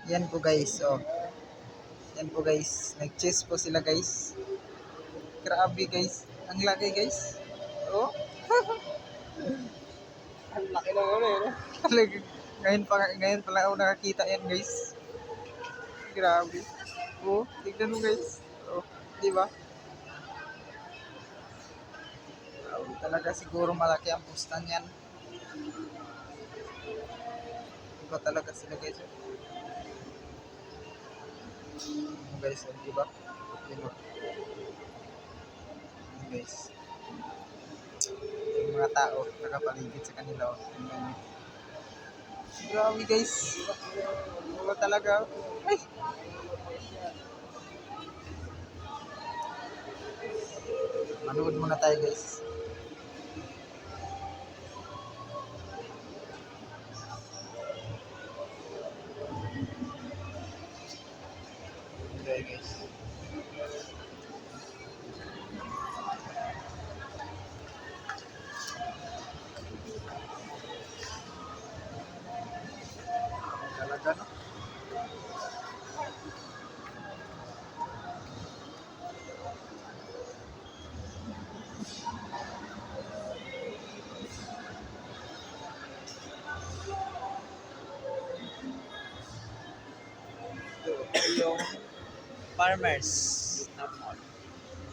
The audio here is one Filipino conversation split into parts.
Yan po guys, oh. Yan po guys. Nag-chess po sila guys. Grabe guys. Ang laki guys. Oh. Ang laki ng ano eh. Talaga. Ngayon pa lang ako nakakita yan guys. Grabe. Oh, tignan mo guys. Oh, di ba? Grabe talaga, siguro malaki ang pusta niyan. Iba talaga sila guys. Oh, guys, oh, di ba? Di ba? Guys. Yung mga tao nakapaligid sa kanila. Oh. Tingnan niyo. Grabe guys. Wala talaga. Ay. Manood muna tayo guys. Okay guys. Talaga no? Ito yung Farmers na mall.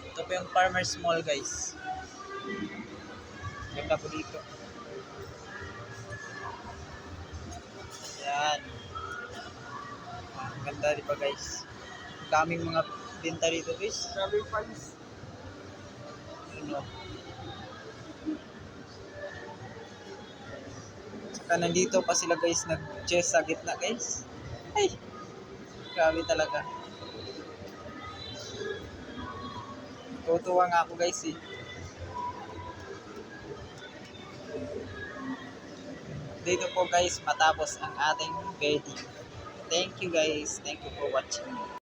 Ito po yung Farmers Mall guys. Ganda po dito. Yan. Ang ganda di ba guys? Ang daming mga binta dito guys. Grabe yung price. Ano? Saka nandito pa sila guys nag-chess sa gitna guys. Ay! Grabe talaga. Tutuwa nga ako guys eh. Dito po guys matapos ang ating video. Thank you guys. Thank you for watching.